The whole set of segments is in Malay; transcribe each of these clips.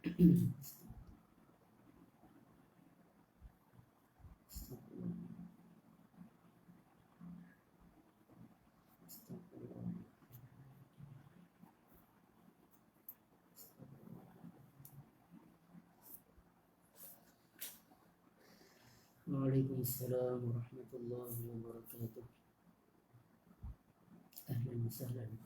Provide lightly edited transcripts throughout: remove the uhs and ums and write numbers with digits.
Waalaikumsalam warahmatullahi wabarakatuh. Ahlan wa sahlan.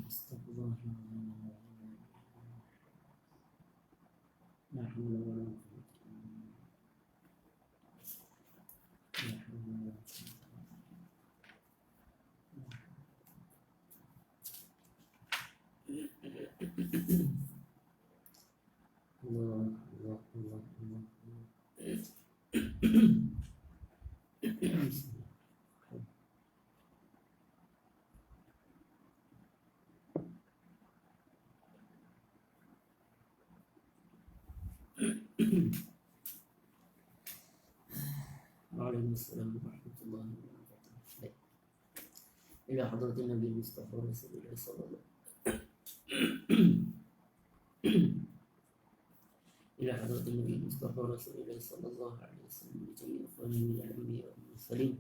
Astagfirullahaladzim. La haula wa la quwwata illa billah. Allah, Allah, Allah, Allah, Allah. Waalaikumsalam warahmatullahi wabarakatuh. Baik. Ila hadratin Nabi Mustafa Rasulullah sallallahu إلى حضرة النبي المصطفى رسول الله صلى الله عليه وسلم وجميع إخوانه من الأنبياء والمرسلين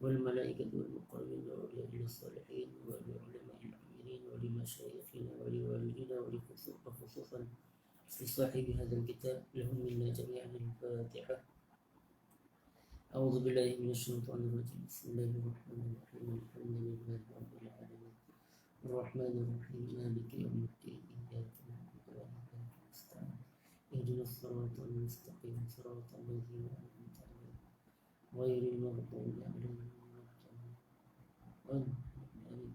والملائكة والمقربين وأولياء الصالحين ولعلماء العاملين ولمشايخنا ولوالدينا وخصوصا لصاحب هذا الكتاب لهم منا جميعا الفاتحة. أعوذ بالله من الشيطان الرجيم. بسم الله الرحمن الرحيم. الحمد لله رب العالمين الرحمن الرحيم مالك يوم الدين إياك نعبد وإياك نستعين اهدنا الصراط المستقيم صراط الذين أنعمت عليهم غير المغضوب عليهم ولا الضالين.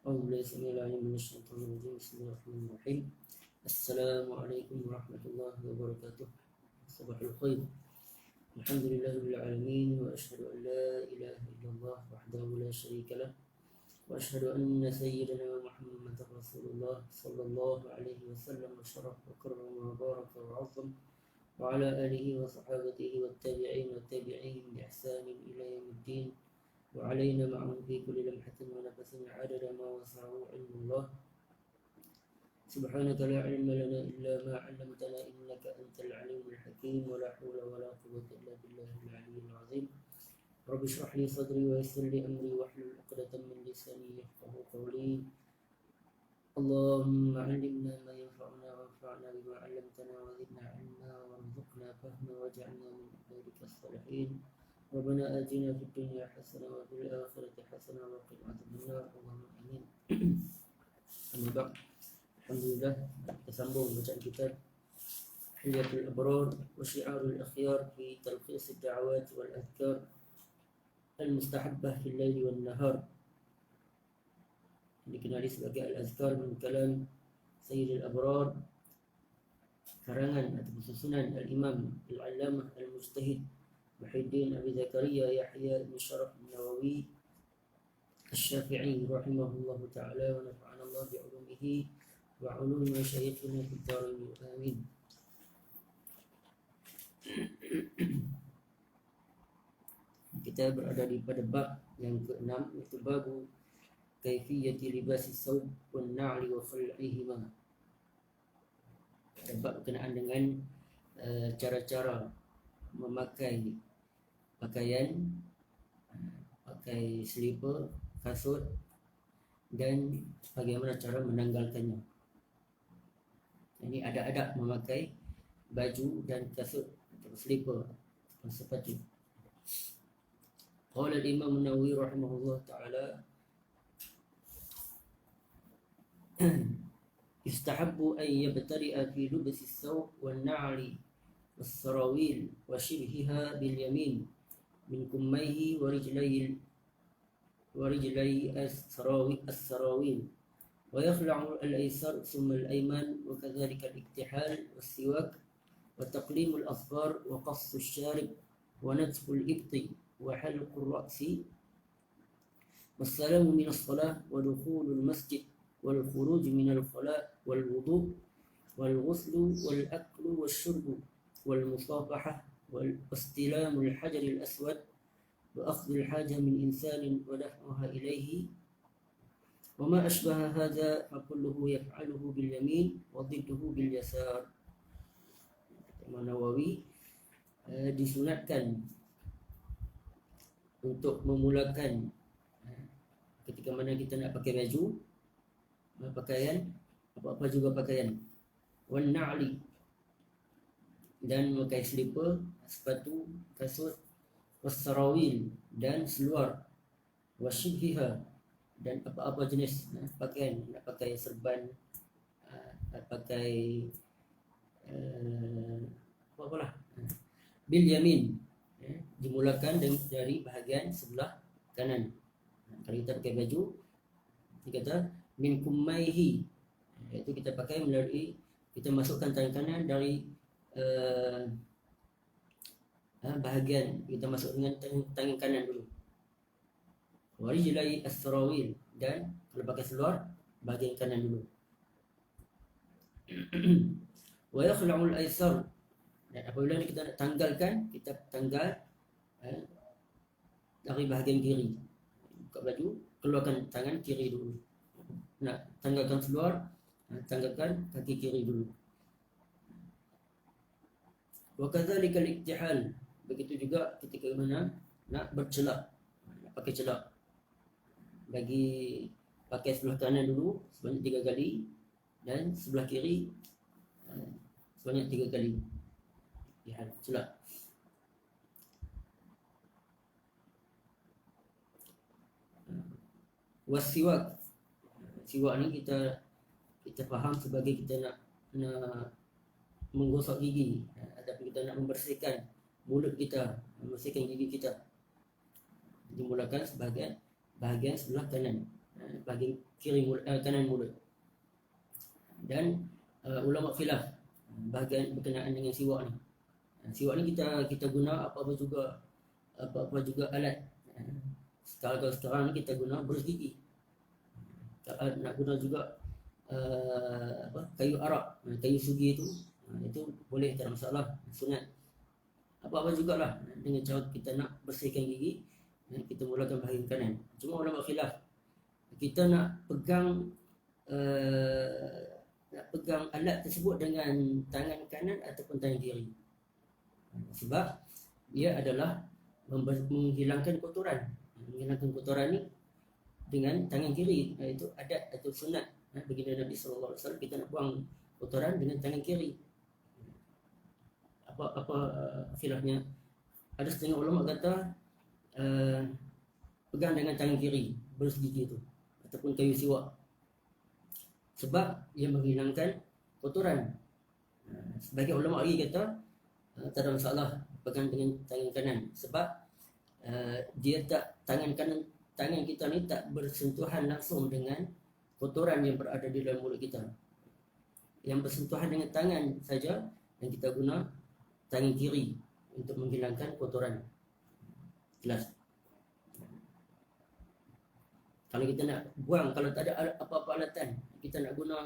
أعوذ بالله السميع العليم من الشيطان الرجيم. بسم الله الرحمن الرحيم. السلام عليكم ورحمة الله وبركاته. صباح الخير. الحمد لله رب العالمين وأشهد أن لا إله إلا الله وحده لا شريك له وأشهد أن سيدنا محمد رسول الله صلى الله عليه وسلم وشرف وكرم وبارك وعظم وعلى آله وصحابته والتابعين والتابعين بإحسان إلى يوم الدين وعلينا معهم في كل لمحة ونفس عدد ما وسعه علم الله. سبحانك لا علم لنا إلا ما علمتنا إنك أنت العليم الحكيم ولا حول ولا قوة إلا بالله العلي العظيم. رب اشرح لي صدري ويسر لي أمري واحلل عقدة من لساني يفقهوا قولي. اللهم علمنا ما ينفعنا وانفعنا بما علمتنا وزدنا علما وارزقنا فهما واجعلنا من عبادك الصالحين. ربنا آتنا في الدنيا حسنة وفي الآخرة حسنة وقنا عذاب النار. اللهم آمين. أما بعد. Alhamdulillah, kita sambung bacaan kitab Hilyatul Abrar wa Syi'arul Akhyar fi Talkhis ad-Da'awat wal Adhkar al-Mustahabbah fil Laili wan Nahar. Dikenali sebagai Al-Azkar min kalam Sayyidil Abrar, karangan atau susunan Al-Imam Al-Allamah Al-Mujtahid Muhyiddin Abi Zakaria Yahya bin Sharaf An-Nawawi Asy-Syafi'i rahimahullahu ta'ala wa nafa'ana Allah bi'ulumihi wa ulum masyayikhina fid dharain. Amin. Kita berada di pada bab yang ke-6, yaitu babu kaifiyati libasi saub wan na'li wa khal'ihima. Pada bab berkenaan dengan cara-cara memakai pakaian, pakai slipper, kasut, dan bagaimana cara menanggalkannya. Ini ada memakai baju dan kasut atau slipper atau sepatu. Qala al-Imam An-Nawawi rahimahullah ta'ala yustahabbu an yabtari'a fi lubsi as-sawb wan-na'li was-sarawil wa shibhiha bil yamin min kummayhi wa rijlayhi السراويل ويخلع الأيسر ثم الأيمن وكذلك الاكتحال والسواك وتقليم الأظفار وقص الشارب ونتف الإبط وحلق الرأس والسلام من الصلاة ودخول المسجد والخروج من الخلاء والوضوء والغسل والأكل والشرب والمصافحة واستلام الحجر الأسود وأخذ الحاجة من إنسان ودفعها إليه وما أشبه هذا فكله يفعله باليمين وضده باليسار. Imam Nawawi disunatkan untuk memulakan ketika mana kita nak pakai baju, pakaian, apa-apa juga pakaian, wan na'li, dan memakai slipper, sepatu, kasut, wassarawil, dan seluar, wasyibhiha, dan apa-apa jenis pakaian, nak pakai serban, nak pakai apa-apalah, bil yamin, dimulakan dari bahagian sebelah kanan. Kalau kita pakai baju, dia kata min kummaihi, iaitu kita pakai melalui, kita masukkan tangan kanan dari bahagian, kita masuk dengan tangan kanan dulu. Warijlai as-sarawil, dan kalau pakai seluar, bahagian kanan dulu. Wa yakhla'ul aysar, dan apabila kita nak tanggalkan, kita tanggal dari bahagian kiri. Buka baju, keluarkan tangan kiri dulu. Nak tanggalkan seluar, tanggalkan kaki kiri dulu. Wa kadzalika al-iktihal, begitu juga ketika mana nak bercelak, nak pakai celak. Bagi pakai sebelah kanan dulu sebanyak 3 kali dan sebelah kiri sebanyak 3 kali. Ya, celak. Wasiwak, siwak ni kita faham sebagai kita nak menggosok gigi, ataupun kita nak membersihkan mulut kita, membersihkan gigi kita. Dimulakan sebagai bahagian sebelah kanan, bahagian kiri kanan mulut. Dan ulama khilaf bahagian berkenaan dengan siwak ni. Siwak ni kita guna apa-apa juga alat. Sekarang ni kita guna berus gigi. Nak guna juga kayu arak, kayu sugi itu boleh, tak ada masalah, sunat. Apa-apa jugalah dengan cara kita nak bersihkan gigi, kita mulakan bahagian kanan. Cuma ulama khilaf, kita nak pegang alat tersebut dengan tangan kanan ataupun tangan kiri. Sebab dia adalah menghilangkan kotoran. Menghilangkan kotoran ni dengan tangan kiri, itu adat atau sunat baginda Nabi SAW. Kita nak buang kotoran dengan tangan kiri. Apa khilafnya? Ada setengah ulama kata pegang dengan tangan kiri berus gigi itu ataupun kayu siwak, sebab ia menghilangkan kotoran. Sebagai ulama lagi kata tak ada masalah pegang dengan tangan kanan, sebab dia tak, tangan kita ni tak bersentuhan langsung dengan kotoran yang berada di dalam mulut kita. Yang bersentuhan dengan tangan saja, yang kita guna tangan kiri untuk menghilangkan kotoran. Jelas? Kalau kita nak buang, kalau tak ada apa-apa alatan, kita nak guna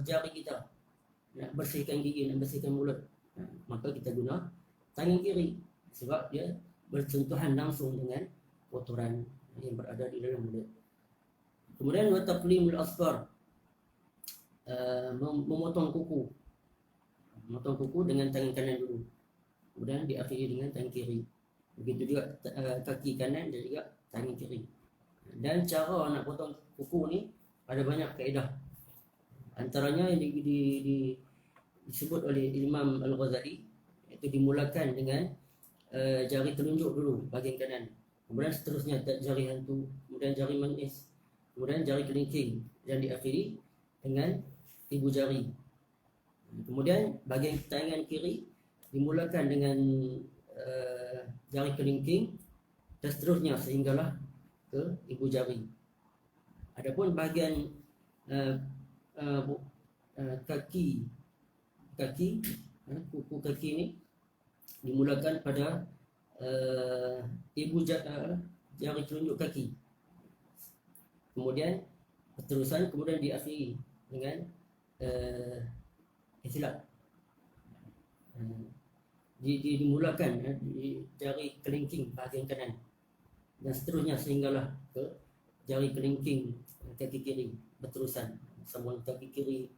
jari kita, nak bersihkan gigi, nak bersihkan mulut, maka kita guna tangan kiri, sebab dia bersentuhan langsung dengan kotoran yang berada di dalam mulut. Kemudian wa taqlimul asfar, memotong kuku. Memotong kuku dengan tangan kanan dulu, kemudian diakhiri dengan tangan kiri. Begitu juga kaki kanan dan juga tangan kiri. Dan cara nak potong kuku ni ada banyak kaedah. Antaranya yang disebut oleh Imam Al-Ghazali, iaitu dimulakan dengan jari telunjuk dulu bahagian kanan, kemudian seterusnya jari hantu, kemudian jari manis, kemudian jari kelingking, dan diakhiri dengan ibu jari. Kemudian bahagian tangan kiri dimulakan dengan jari kelingking dan seterusnya sehinggalah ke ibu jari. Adapun bahagian kaki, kuku kaki ni dimulakan pada jari telunjuk kaki, kemudian keterusan, kemudian diakhiri dengan silap dimulakan di jari kelingking bahagian kanan dan seterusnya sehinggalah ke jari kelingking kaki kiri berterusan, sambung kaki kiri,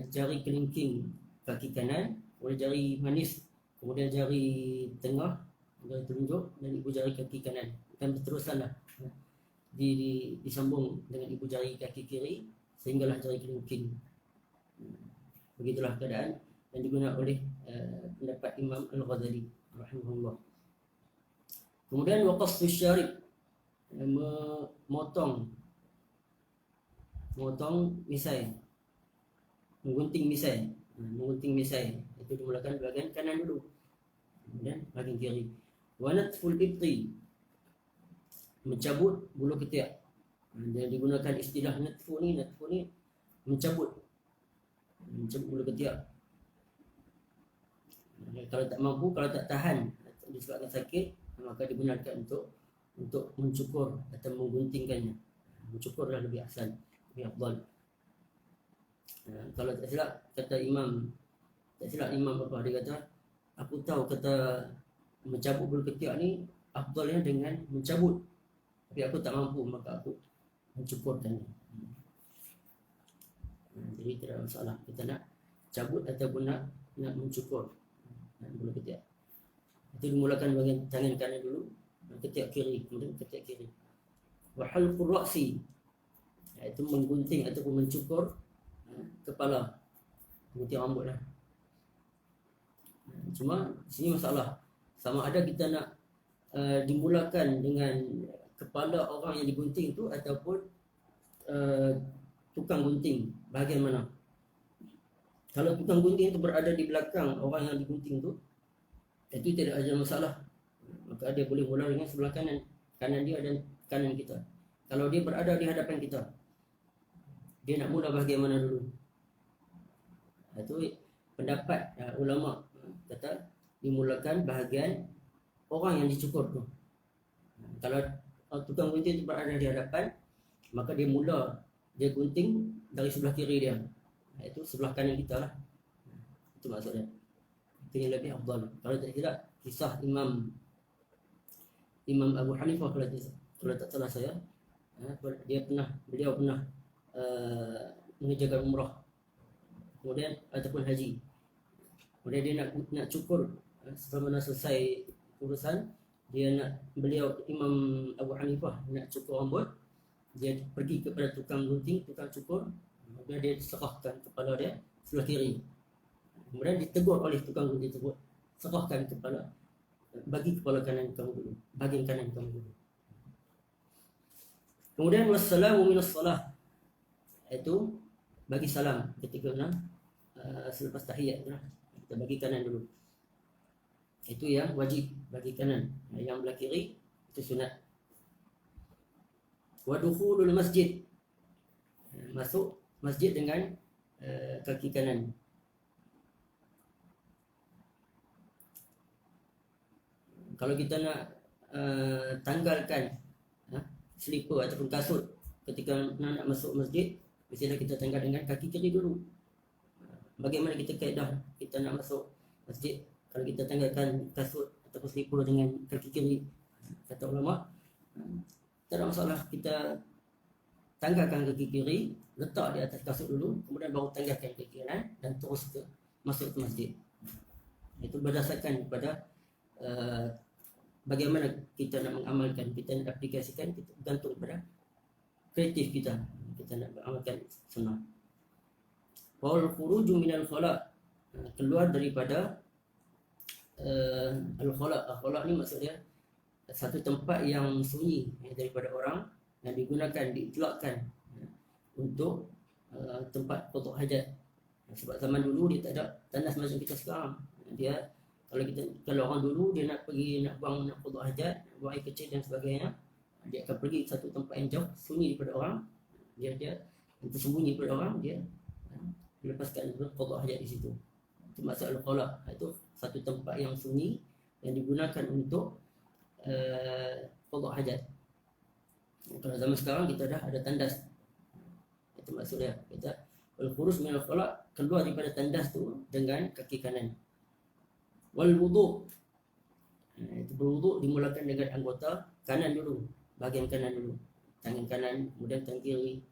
jari kelingking kaki kanan, kemudian jari manis, kemudian jari tengah, jari telunjuk dan ibu jari kaki kanan, dan berterusanlah disambung dengan ibu jari kaki kiri sehinggalah jari kelingking. Begitulah keadaan yang digunakan oleh pendapat Imam Al-Ghazali rahimahullah. Kemudian waqassu syarib, memotong misai, menggunting misai itu dimulakan bahagian kanan dulu, kemudian bahagian kiri. Wa natful ibti, mencabut bulu ketiak. Dan digunakan istilah natfu ni mencabut bulu ketiak. Kalau tak mampu, kalau tak tahan disebabkan sakit, maka dibenarkan untuk mencukur atau mengguntingkannya. Mencukurlah lebih ahsan, lebih afdal. Kalau tak silap kata Imam apa dia kata, aku tahu kata mencabut bulu ketiak ni afdalnya dengan mencabut, tapi aku tak mampu maka aku mencukurkannya. Jadi tidak masalah kita nak cabut ataupun nak mencukur bulu ketiak. Itu dimulakan bahagian tangan kanan dulu, ketiak kiri, kemudian ketiak kiri. Wa halqur ra'si, iaitu menggunting ataupun mencukur kepala, gunting rambut lah. Cuma sini masalah, sama ada kita nak dimulakan dengan kepala orang yang digunting tu ataupun tukang gunting, bahagian mana. Kalau tukang gunting itu berada di belakang orang yang digunting tu, itu tidak ada masalah, maka dia boleh mula dengan sebelah kanan dia dan kanan kita. Kalau dia berada di hadapan kita, dia nak mula bahagian mana dulu? Itu pendapat ulama, kata dimulakan bahagian orang yang dicukur tu. Kalau tukang gunting itu berada di hadapan, maka dia gunting dari sebelah kiri dia, itu sebelah kanan kita lah. Itu maksudnya. Itu yang lebih afdal. Kalau tak silap, kisah Imam Abu Hanifah, kalau tak salah saya, beliau pernah mengerjakan umrah, kemudian ataupun haji, kemudian dia nak cukur. Setelah mana selesai urusan, Imam Abu Hanifah nak cukur rambut, dia pergi kepada tukang gunting, tukang cukur, kemudian dia serahkan kepala dia sebelah kiri. Kemudian ditegur oleh tukang gunting tersebut, serahkan kepala, bagi kepala kanan kamu dulu, bahagian kanan kamu dulu. Kemudian wassalamu minas salah, itu bagi salam ketika selepas tahiyat, kita bagi kanan dulu. Itu yang wajib, bagi kanan. Yang belah kiri itu sunat. Wa dukhulul masjid, masuk masjid dengan kaki kanan. Kalau kita nak tanggalkan slipper ataupun kasut ketika nak masuk masjid, mestilah kita tanggal dengan kaki kiri dulu. Bagaimana kita kaedah kita nak masuk masjid? Kalau kita tanggalkan kasut ataupun slipper dengan kaki kiri, kata ulama, tak ada masalah. Kita tanggalkan kaki kiri, letak di atas kasut dulu, kemudian baru tanggalkan kaki kanan dan terus masuk ke masjid. Itu berdasarkan kepada bagaimana kita nak mengamalkan, kita nak aplikasikan, kita bergantung pada kreatif kita nak beramalkan sunnah. Wal khuruju minal khala', keluar daripada al-khala'. Al-khala' ni maksudnya satu tempat yang sunyi daripada orang, yang digunakan, diitlakkan untuk tempat qada hajat. Sebab zaman dulu dia tak ada tandas macam kita sekarang. Kalau orang dulu dia nak pergi nak buang, nak qada hajat, buang air kecil dan sebagainya, dia akan pergi ke satu tempat yang jauh, sunyi daripada orang. Dia tersembunyi daripada orang, dia lepaskan qada hajat di situ. Itu maksud al-khala'. Itu satu tempat yang sunyi yang digunakan untuk qada hajat. Kalau zaman sekarang kita dah ada tandas. Itu maksudnya kita al-khuruj min al-khala', keluar daripada tandas tu dengan kaki kanan. Wal wudu', itu berwuduk dimulakan dengan anggota kanan dulu, bahagian kanan dulu, tangan kanan, kemudian tangan kiri,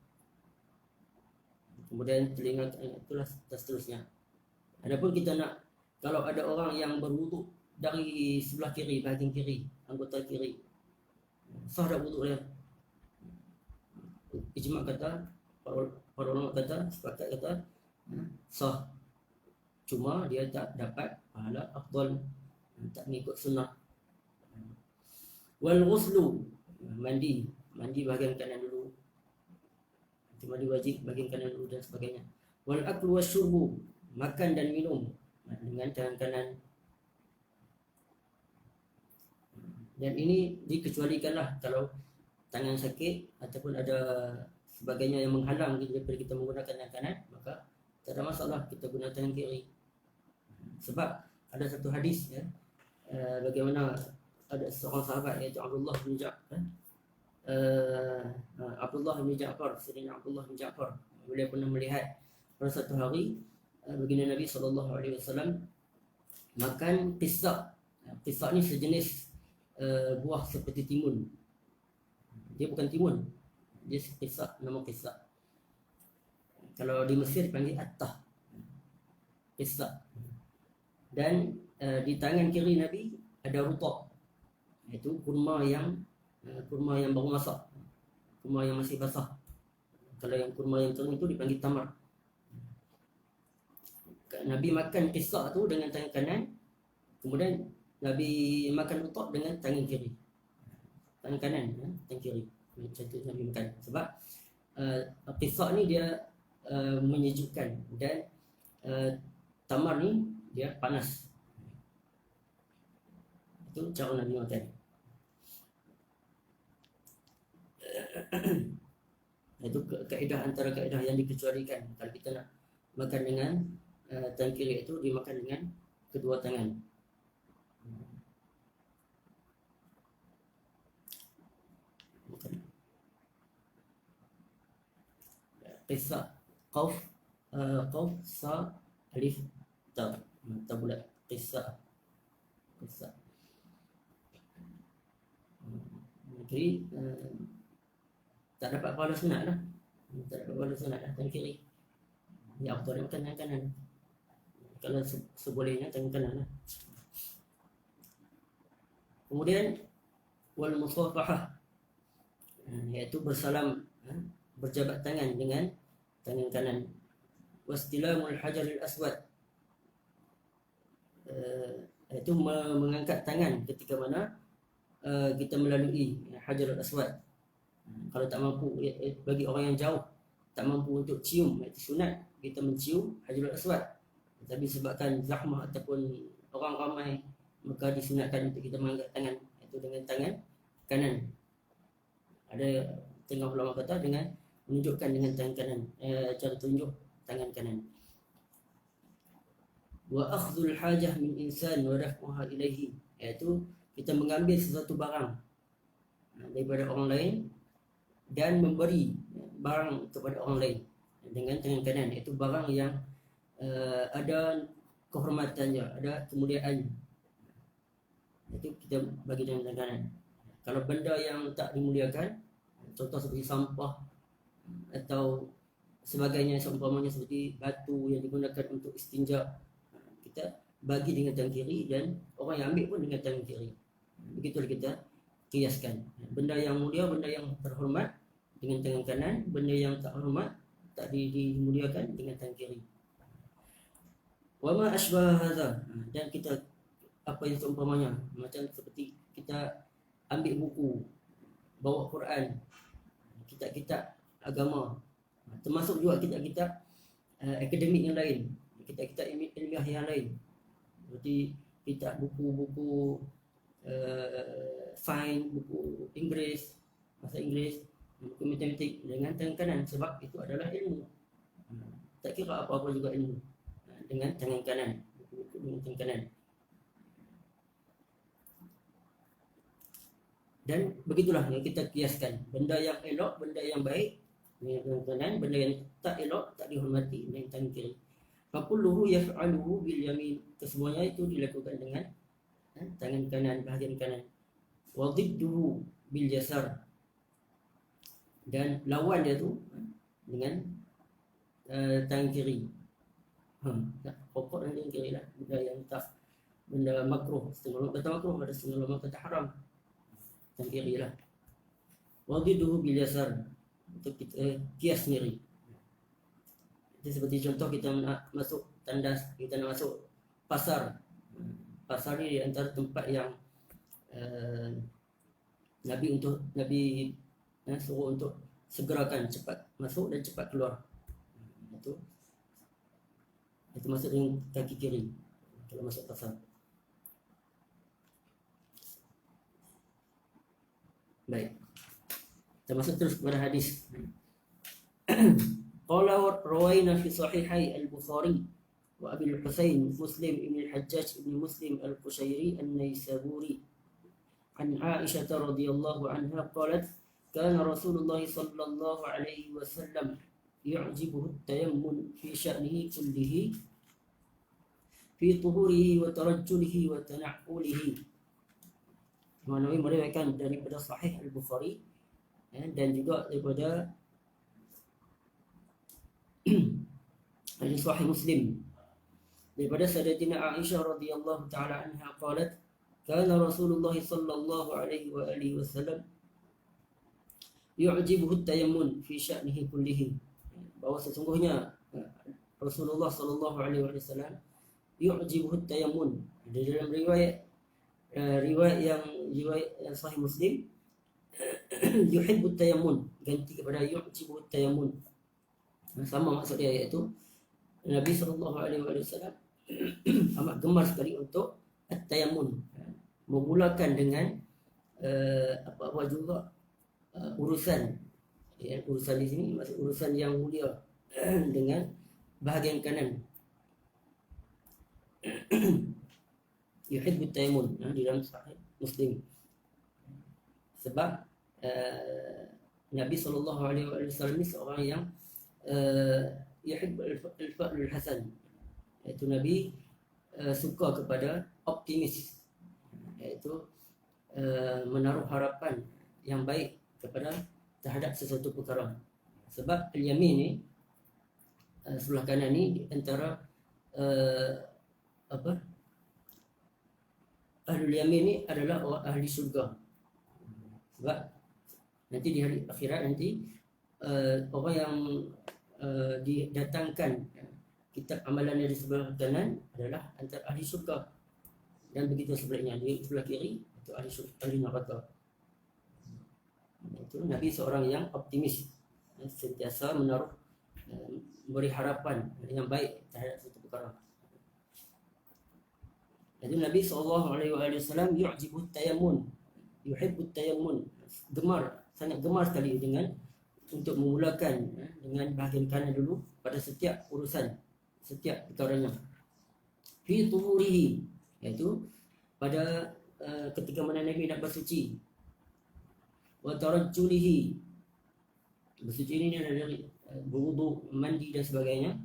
kemudian telinga, itulah seterusnya. Adapun kita nak, kalau ada orang yang berwuduk dari sebelah kiri, bahagian kiri, anggota kiri, sah tak wuduk dia? Ijma' kata, para ulama kata, sepakat kata sah. Cuma dia tak dapat pahala afdal, tak mengikut sunnah. Wal ghuslu, mandi bahagian kanan dulu, itu mandi wajib bahagian kanan dulu dan sebagainya. Wal aklu wasyurbu, makan dan minum dengan tangan kanan. Dan ini dikecualikanlah kalau tangan sakit ataupun ada sebagainya yang menghalang daripada kita menggunakan tangan kanan, maka tak ada masalah kita guna tangan kiri. Sebab ada satu hadis ya, bagaimana ada seorang sahabat iaitu Abdullah bin Ja'far, Sayyidina Abdullah bin Ja'far, beliau pernah melihat pada satu hari baginda Nabi SAW makan qissa'. Qissa' ni sejenis buah seperti timun. Dia bukan timun, dia qissa', nama qissa'. Kalau di Mesir dipanggil attah, qissa'. Dan di tangan kiri Nabi ada rutab, iaitu kurma yang baru masak, kurma yang masih basah. Kalau yang kurma yang kering itu dipanggil tamar. Nabi makan qissa' tu dengan tangan kanan, kemudian Nabi makan rutab dengan tangan kiri, tangan kanan, tangan kiri. Macam tu Nabi makan. Sebab qissa' ni dia menyejukkan, dan tamar ni dia panas. Itu cara Nabi makan. Itu kaedah, antara kaedah yang dikecualikan. Kalau kita nak makan dengan tangan kiri, itu dimakan dengan kedua tangan. Qissa', qaf, sa, alif, ta. Tabulat qissa'. Kiri tak dapat pahala sunat lah. Tak dapat pahala sunat lah tangan kiri. Ya afdal makan tangan kanan. Kalau sebolehnya tangan kanan lah. Kemudian wal musafahah, iaitu bersalam, berjabat tangan dengan tangan kanan. Wastilamul hajaril aswad, itu mengangkat tangan ketika mana kita melalui Hajarul Aswad. Kalau tak mampu, bagi orang yang jauh tak mampu untuk cium, itu sunat kita mencium Hajarul Aswad. Tapi sebabkan zahmah ataupun orang ramai, maka disunatkan untuk kita mengangkat tangan, itu dengan tangan kanan. Ada tengah ulama kata dengan menunjukkan dengan tangan kanan, cara tunjuk tangan kanan. Wa akhdhul hajah min insan wa raf'uha ilaihi, iaitu kita mengambil sesuatu barang daripada orang lain dan memberi barang kepada orang lain dengan tangan kanan, iaitu barang yang ada kehormatannya, ada kemuliaannya, itu kita bagi dengan tangan kanan. Kalau benda yang tak dimuliakan, contoh seperti sampah atau sebagainya, seumpamanya seperti batu yang digunakan untuk istinja, kita bagi dengan tangan kiri, dan orang yang ambil pun dengan tangan kiri. Begitulah kita kiaskan. Benda yang mulia, benda yang terhormat dengan tangan kanan, benda yang tak hormat, tak dimuliakan dengan tangan kiri. Wa ma asbah hadza, dan kita apa yang seumpamanya, macam seperti kita ambil buku, bawa Quran, kitab-kitab agama, termasuk juga kitab-kitab akademik yang lain, kitab-kitab ilmiah yang lain, seperti kitab buku-buku sains, buku Inggeris, bahasa Inggeris, buku matematik dengan tangan kanan, sebab itu adalah ilmu. Tak kira apa-apa juga ilmu dengan tangan kanan, buku-buku dengan tangan kanan. Dan begitulah yang kita kiaskan, benda yang elok, benda yang baik dengan tangan kanan, benda yang tak elok, tak dihormati dengan tangan kiri. Fakulluhu yaf'aluhu bil yamin. Kesemuanya itu dilakukan dengan tangan kanan, bahagian kanan. Wa dhidduhu bil yasar. Dan lawan dia tu dengan tangan kiri. Pokok dan tangan kiri lah. Benda yang tak, benda makruh. Setengah ulama kata makruh, ada setengah ulama kata haram. Tangan kiri lah. Wa dhidduhu bil yasar. Untuk kita kias sendiri. Seperti contoh kita nak masuk tandas, kita nak masuk pasar. Pasar ni di antara tempat yang Nabi suruh untuk segerakan cepat masuk dan cepat keluar. Itu masuk dengan kaki kiri kalau masuk pasar. Baik. Kita masuk terus kepada hadis. Qala rawaina fi sahihai al-Bukhari wa Abi al-Husain Muslim ibn al-Hajjaj ibn Muslim al-Qushayri an-Naisaburi an Aisyah radhiyallahu anha qalat kana Rasulullah sallallahu alaihi wasallam yu'jibuhu at-tayammun fi sya'nihi kullihi fi tuhurihi wa tarajjulihi wa tana'ulihi. Imam Nawawi meriwayatkan daripada Sahih al-Bukhari dan juga daripada hadis Sahih Muslim daripada Sayyidatina Aisyah radhiyallahu taala anha qalat kana Rasulullah sallallahu alaihi wa alihi wasallam yu'jibuhu at-tayammun fi sya'nihi kullihi, bahwa sesungguhnya Rasulullah sallallahu alaihi wasallam yu'jibuhu at-tayammun. Di dalam riwayat yang Sahih Muslim yuhibbu at-tayammun ganti kepada yu'jibuhu at-tayammun. Sama maksud dia, iaitu Nabi SAW amat gemar sekali untuk at-tayammun, memulakan dengan apa-apa juga urusan. Urusan di sini maksud urusan yang mulia dengan bahagian kanan. Yuhibbu at-tayammun di dalam Sahih Muslim. Sebab Nabi SAW ni seorang yang Yahib al-Fa'lul Hasan, iaitu Nabi suka kepada optimis, iaitu menaruh harapan yang baik terhadap sesuatu perkara. Sebab al-yamin ni sebelah kanan ni antara ahlul yamin ni adalah ahli syurga. Sebab nanti di hari akhirat nanti orang yang didatangkan kitab amalannya di sebelah kanan adalah antara ahli syurga, dan begitu sebaliknya di sebelah kiri itu ahli neraka. Itu Nabi seorang yang optimis, sentiasa menaruh memberi harapan yang baik terhadap suatu perkara. Jadi Nabi SAW yu'jibu at-tayammun, yuhibbu at-tayammun, sangat gemar sekali dengan untuk memulakan dengan bahagian kanan dulu pada setiap urusan, setiap perkaranya. Fi tuhurihi, iaitu pada ketika mana Nabi nak bersuci. Wa tarajjulihi, bersuci ini dari berwudu, mandi dan sebagainya,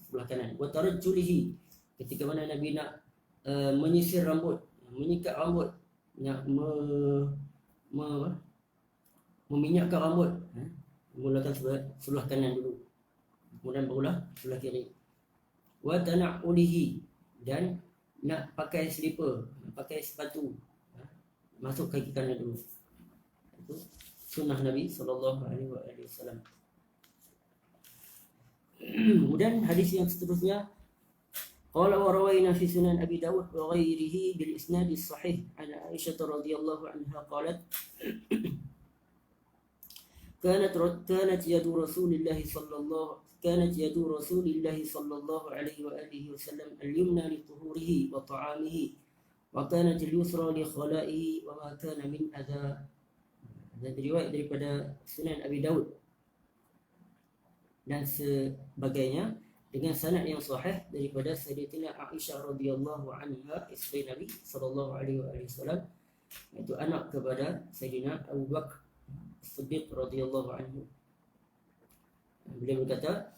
sebelah kanan. Wa tarajjulihi, ketika mana Nabi nak menyisir rambut, menyikat rambut, nak meminyakkan rambut, mulakan sebelah kanan dulu, kemudian barulah sebelah kiri. Wa tana'ulihi, dan nak pakai slipper, pakai sepatu, masuk kaki kanan dulu. Itu sunnah Nabi SAW. Kemudian hadis yang seterusnya, qala wa rawayna fi sunan Abi Dawud wa ghairihi bil isnad sahih an Aisyah radhiyallahu anha qalat كانت يد رسول الله صلى الله عليه وآله وسلم اليمنى لطهوره وطعامه وكانت اليسرى لخلائه وما كان من أذى. Dan riwayat daripada Sunan Abi Dawud dan sebagainya dengan sanad yang sahih daripada Sayyidatina Aisyah radhiyallahu anha, isteri Nabi sallallahu alaihi wasallam, iaitu anak kepada Sayyidina Abu Bakar Siddiq radhiyallahu anhu. Beliau berkata,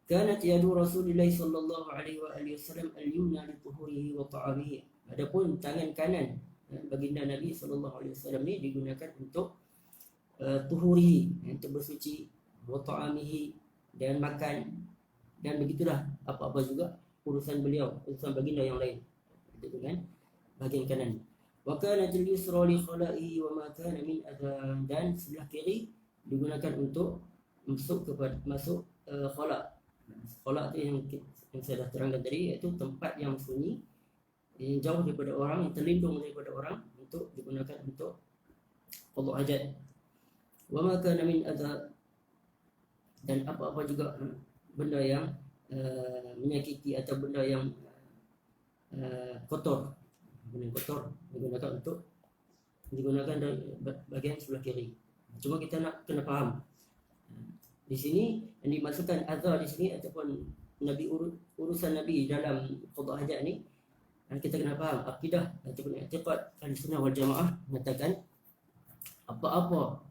Kanat yadu Rasulullah sallallahu alaihi wasallam al-yumna li tuhurihi wa ta'amihi. Adapun tangan kanan baginda Nabi sallallahu alaihi wasallam ni digunakan untuk tuhurihi, untuk bersuci, wa ta'amihi, dan makan, dan begitulah apa-apa juga urusan beliau, urusan baginda yang lain, itu dengan bahagian kanan. Wa kanat al-yusra li khala'ihi wa ma kana min adhan, dan sebelah kiri digunakan untuk masuk khala'. Khala' tu yang saya dah terangkan tadi, iaitu tempat yang sunyi, yang jauh daripada orang, yang terlindung daripada orang, untuk digunakan untuk qada hajat. Wa ma kana min adha, dan apa-apa juga benda yang menyakiti atau benda yang kotor, benda yang kotor digunakan dari bahagian sebelah kiri. Cuma kita nak kena faham di sini yang dimasukkan azhar di sini ataupun Nabi, urusan Nabi dalam qada hajat ni, kita kena faham akidah ataupun i'tiqad Ahlussunnah wal Jamaah mengatakan apa-apa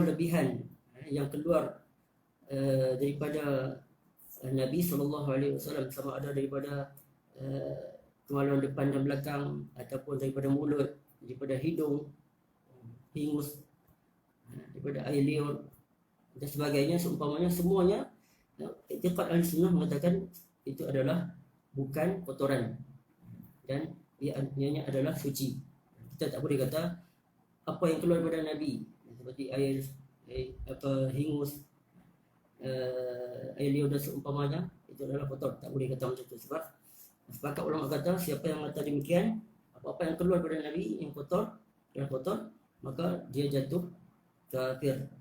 lebihan yang keluar daripada Nabi SAW, sama ada daripada kemaluan depan dan belakang, ataupun daripada mulut, daripada hidung, hingus, daripada air liur dan sebagainya, seumpamanya, semuanya i'tiqad Ahlussunnah mengatakan itu adalah bukan kotoran dan ianya adalah suci. Kita tak boleh kata apa yang keluar daripada Nabi seperti air hingus, air liur dan seumpamanya itu adalah kotor. Tak boleh kata macam itu, sebab sepakat ulama kata siapa yang mengatakan demikian, apa-apa yang keluar daripada Nabi yang kotor, maka dia jatuh kafir.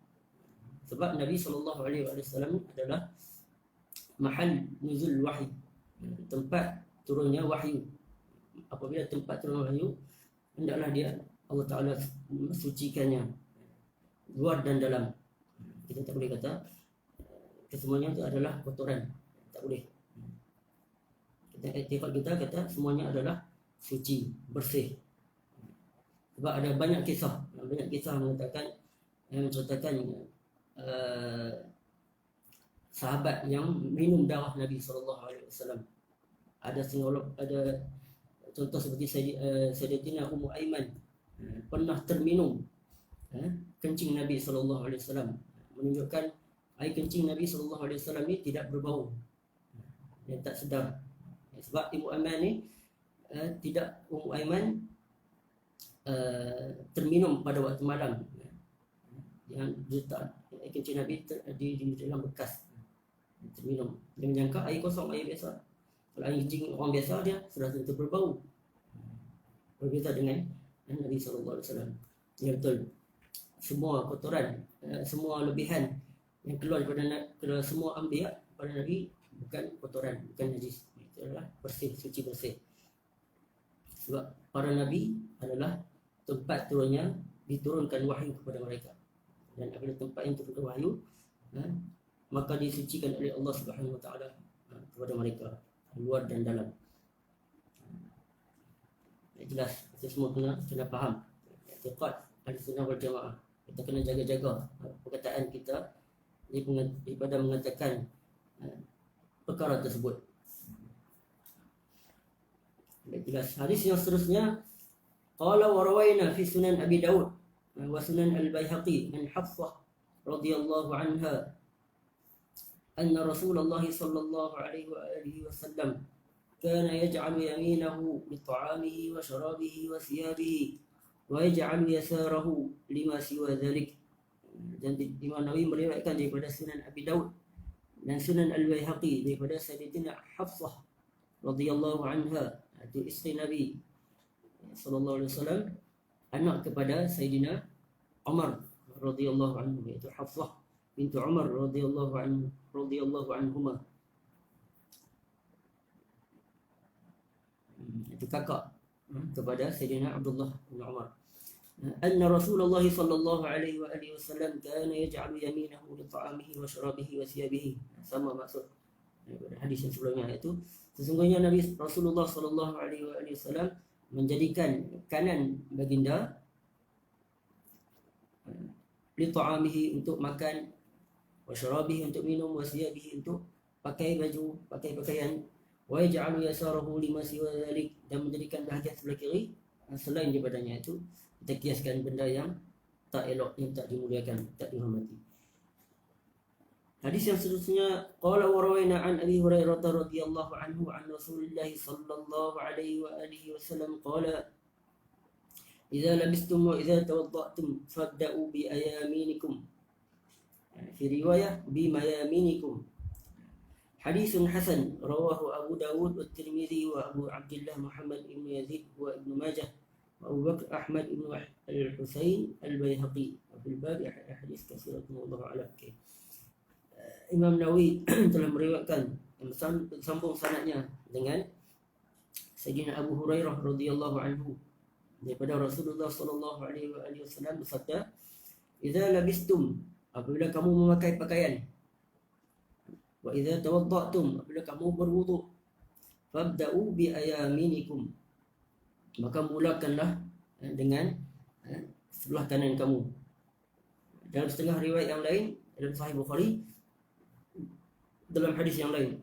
Sebab Nabi SAW adalah mahal nuzul wahyu, tempat turunnya wahyu. Apabila tempat turun wahyu, hendaklah dia, Allah Ta'ala mensucikannya luar dan dalam. Kita tak boleh kata kesemuanya itu adalah kotoran, tak boleh. Kita kata semuanya adalah suci, bersih. Sebab ada banyak kisah mengatakan, yang menceritakan sahabat yang minum darah Nabi SAW. Ada contoh seperti Sayyidatina Ummu Aiman pernah terminum kencing Nabi SAW, menunjukkan air kencing Nabi SAW ni tidak berbau dan tak sedap. Sebab Ummu Aiman ni Ummu Aiman terminum pada waktu malam, yang letak air kencing Nabi di dalam bekas, terminum. Dia menyangka air kosong, air biasa. Kalau air kencing orang biasa, dia sudah tentu berbau, berbeza dengan Nabi SAW. Ya betul, semua kotoran, semua lebihan yang keluar daripada semua anbiya pada Nabi bukan kotoran, bukan najis. Itu adalah bersih, suci, bersih. Sebab para Nabi adalah tempat turunnya, diturunkan wahyu kepada mereka. Dan apabila tempat yang turunkan wahyu, maka disucikan oleh Allah Subhanahu Wa Taala kepada mereka, luar dan dalam. Jelas, kita semua kena faham i'tiqad Ahlussunnah wal Jamaah. Kita kena jaga-jaga perkataan kita daripada mengatakan perkara tersebut. Jelas. Hadis yang seterusnya, qala wa rawaina fi Sunan Abi Daud wa Sunan Al-Baihaqi an Hafsah radhiyallahu anha anna Rasulullah sallallahu alaihi wa alihi wasallam kana yaj'alu yaminahu li ta'amihi wa sharabihi wa thiyabihi wa yaj'alu yasarahu lima siwa dhalik. Dan Imam Nawawi meriwayatkan daripada Sunan Abi Daud dan Sunan Al-Baihaqi daripada Sayyidatina Hafsah radhiyallahu anha, itu isteri Nabi sallallahu alaihi wasallam, anak kepada Sayyidina Umar radhiyallahu anhu, iaitu Hafsah bintu Umar radhiyallahu anhuma. Itu kakak kepada Sayyidina Abdullah bin Umar. Anna Rasulullah sallallahu alaihi wa alihi wasallam kana yaj'alu yaminahu li ta'amihi wa sharabihi wa thiyabihi. Sama maksud daripada hadis yang sebelumnya, iaitu sesungguhnya Nabi Rasulullah sallallahu alaihi wasallam menjadikan kanan baginda li ta'amihi, untuk makan, wa wa syarabihi untuk minum, wa siyabihi untuk pakai baju, pakai pakaian, wa yaj'alu yasarahu lima siwa dzalik, dan menjadikan bahagian sebelah kiri selain daripadanya. Itu kita kiaskan benda yang tak elok, yang tak dimuliakan, tak dihormati. Hadis yang seterusnya, qala wa rawaina an Abi Hurairah radhiyallahu anhu an Rasulillah sallallahu alaihi wa alihi wasallam qala idza labistum wa idza tawadda'tum fabda'u bi ayaminikum, fi riwayah bi mayaminikum. Hadisun hasan rawahu Abu Dawud wa Tirmidzi wa Abu Abdullah Muhammad ibn Yazid wa Ibn Majah wa Abu Bakr Ahmad ibn Al-Husain Al-Baihaqi. Wa fil bab hadis katsiratun wallahu a'lam. Imam Nawawi telah meriwayatkan sambung sanadnya dengan Sayyidina Abu Hurairah radhiyallahu anhu daripada Rasulullah sallallahu alaihi wasallam bersabda, "Idza labistum," apabila kamu memakai pakaian, "wa idza tawadda'tum," apabila kamu berwuduk, "fabda'u bi ayaminikum," maka mulakanlah dengan sebelah kanan kamu. Dalam setengah riwayat yang lain dalam Sahih Bukhari, dalam hadis yang lain,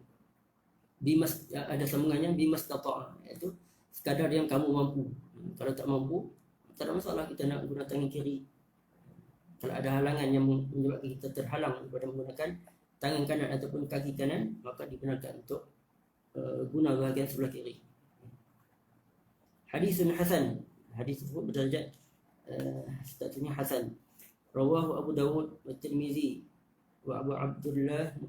bimas, ada sambungannya bimas tata'a, iaitu sekadar yang kamu mampu. Kalau tak mampu, tak ada masalah kita nak guna tangan kiri. Kalau ada halangan yang menyebabkan kita terhalang daripada menggunakan tangan kanan ataupun kaki kanan, maka dibenarkan untuk guna bahagian sebelah kiri. Hadisun hasan, hadis tersebut berdarjat statusnya hasan. Rawahu Abu Dawud wa Tirmizi wa Abu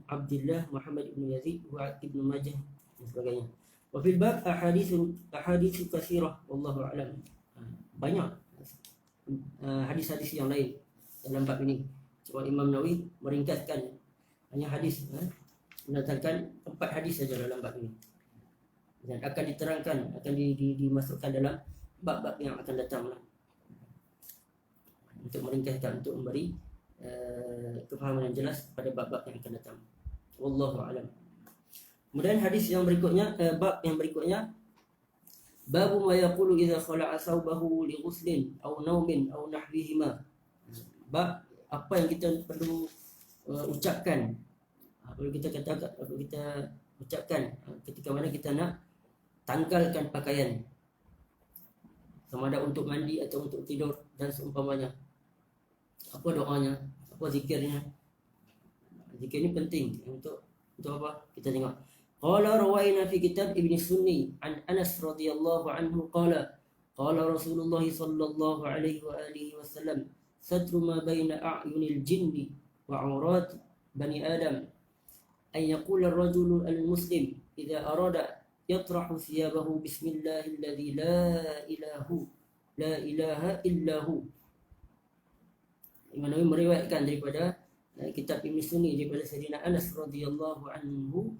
Abdullah Muhammad ibn Yazid wa Ibn Majah dan sebagainya. Wa fil bab ahaditsu katsirah wallahu a'lam. Banyak hadis-hadis yang lain dalam bab ini. Cuma Imam Nawawi meringkaskan hanya hadis, mendatangkan 4 hadis saja dalam bab ini. Dan akan diterangkan, akan dimasukkan dalam bab-bab yang akan datang untuk meringkaskan, untuk memberi kefahaman yang jelas pada bab-bab yang akan datang. Wallahu a'lam. Kemudian hadis yang berikutnya, bab yang berikutnya, babu ma yaqulu idza khala'a thawbahu li ghuslin aw naumin aw nahwihima. Bab apa yang kita perlu ucapkan, perlu kita katakan, perlu kita ucapkan ketika mana kita nak tanggalkan pakaian, sama ada untuk mandi atau untuk tidur dan seumpamanya. Apa doanya, apa zikirnya? Zikir ini penting untuk apa? Kita tengok. Qala rawaina fi kitab Ibn Sunni an Anas radhiyallahu anhu qala Rasulullah sallallahu alaihi wa alihi wasallam satru ma baina a'yunil jinni wa 'aurat bani Adam an yaqula ar-rajulu al-muslim idza arada yatrahu thiyabahu bismillahilladzi la ilaha illahu. Imam Nawawi meriwayatkan daripada kitab Ibn Sunni daripada Sayyidina Anas radhiyallahu anhu,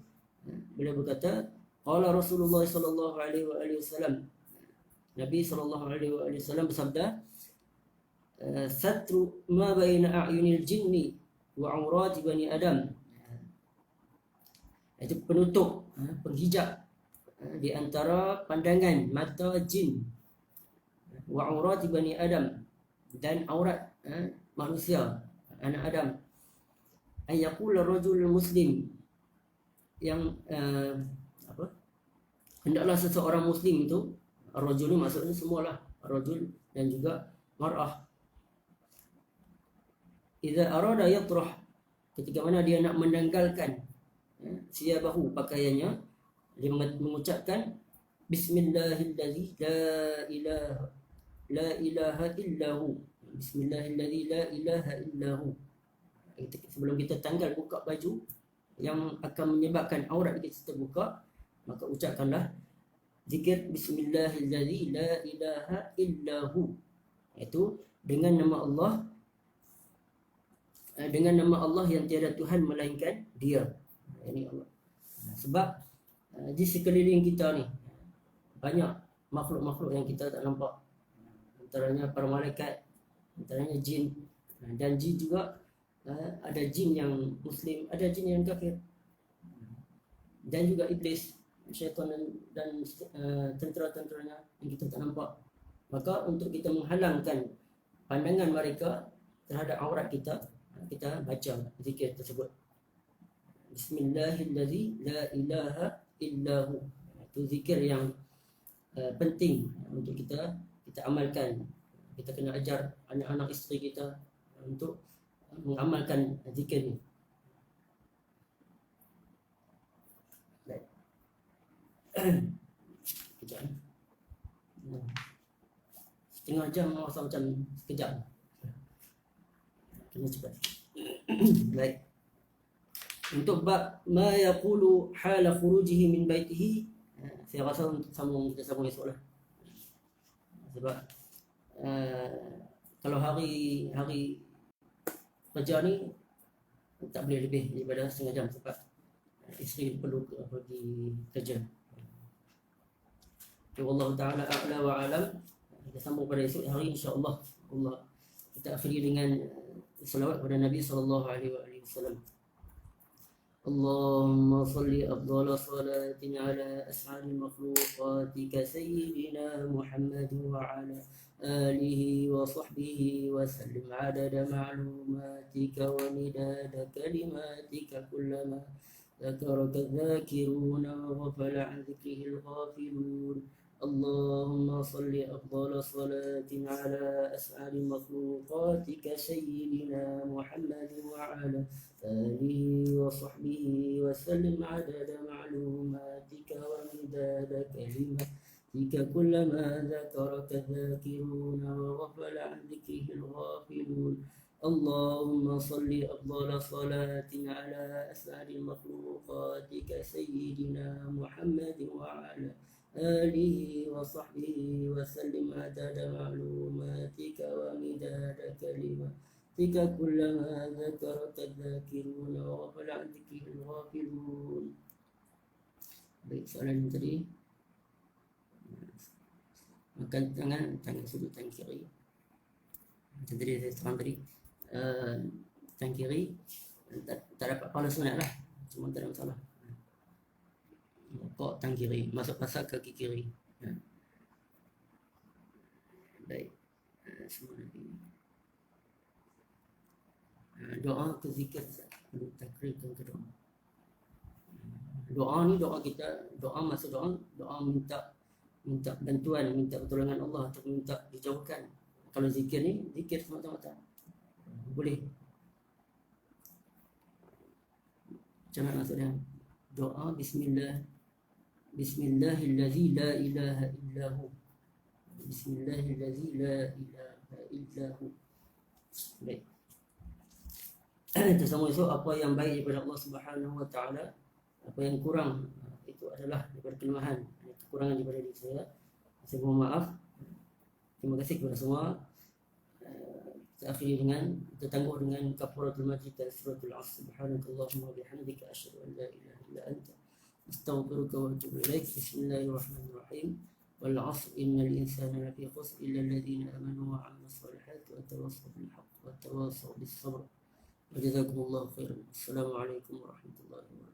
beliau berkata, qala Rasulullah sallallahu alaihi wasallam, Nabi sallallahu alaihi wasallam bersabda, satru ma baina a'yunil jinni wa 'aurat bani Adam, itu penutup, penghijab di antara pandangan mata jin, wa 'aurat bani Adam, dan aurat manusia, anak Adam. Ayaqul ar-rajul muslim, yang hendaklah seseorang muslim itu, ar-rajul ni maksudnya semualah, ar-rajul dan juga mar'ah, idza arada yatrah, ketika mana dia nak menanggalkan siyabahu, pakaiannya, dia mengucapkan bismillahilladzi la ilaha illahu, bismillahilladzi la ilaha illahu. Sebelum kita tanggal buka baju yang akan menyebabkan aurat kita terbuka, maka ucapkanlah zikir bismillahilladzi la ilaha illahu, iaitu dengan nama Allah yang tiada Tuhan melainkan Dia, ini Allah. Sebab di sekeliling kita ni banyak makhluk-makhluk yang kita tak nampak, antaranya para malaikat, antaranya jin, dan jin juga ada jin yang muslim, ada jin yang kafir, dan juga iblis, syaitan dan tentera-tenteranya yang kita tak nampak. Maka untuk kita menghalangkan pandangan mereka terhadap aurat kita, kita baca zikir tersebut. Bismillahilladzi la ilaha illahu. Itu zikir yang penting untuk kita amalkan. Kita kena ajar anak-anak isteri kita untuk mengamalkan zikir ni. Baik. Sekejap. Setengah jam masa macam sekejap. Kena cepat. Baik. Untuk bab ma yaqulu hala khurujihi min baitihi, saya rasa kita sambung esok lah. Sebab kalau hari kerja ni tak boleh lebih daripada setengah jam sebab isteri perlu pergi kerja. Wallahu ta'ala a'la wa alam. Kita sambung pada esok hari insya-Allah. Allah kita akhiri dengan salawat kepada Nabi sallallahu alaihi wasallam. اللهم صل أفضل صلاة على أسعد مخلوقاتك سيدنا محمد وعلى آله وصحبه وسلم عدد معلوماتك ومداد كلماتك كلما ذكرك الذاكرون وغفل عن ذكره الغافلون. اللهم صل أفضل صلاة على أسعد مخلوقاتك سيدنا محمد وعلى آله وصحبه وسلم عدد معلوماتك ومداد كلماتك كلما ذكرك الذاكرون وغفل عن ذكره الغافلون. اللهم صل أفضل صلاة على أسعد مخلوقاتك سيدنا محمد وعلى آله وصحبه وسلم عدد معلوماتك ومداد كلماتك كلما ذكرك الذاكرون وغفل عن ذكره الغافلون. Baik, soalan yang tadi, makan tangan sudut tangan kiri. Tadi saya terang tadi, tangan kiri tak dapat pahala sunat lah, cuma tak ada masalah. Kok tangan kiri, masuk pasal kaki kiri. Baik, semua lagi. Doa ke zikir takrirkan ke doa. Doa ni doa kita, doa masa doa minta bantuan, minta pertolongan Allah atau minta dijauhkan. Kalau zikir ni zikir semata-mata boleh. Macam mana maksudnya? Doa Bismillahilladzi la ilaha illahu. Bismillahilladzi la ilaha illahu. Baik. Kita sama esok apa yang baik daripada Allah Subhanahu wa taala, apa yang kurang itu adalah daripada kelemahan, kekurangan daripada diri saya. Saya mohon maaf. Terima kasih kepada semua. Kita akhiri dengan tertangguh dengan kafaratul majlis dan suratul asr. Subhanakallahumma wa bihamdika asyhadu an la ilaha illa anta astaghfiruka wa atubu ilaik. Bismillahirrahmanirrahim. Wal 'asr innal insana lafi khusr illa alladhina amanu wa 'amilus solihati wa tawassaw bil haqq wa tawassaw bis sabr. Wa jazakumullahu khairan. Assalamualaikum warahmatullahi wabarakatuh.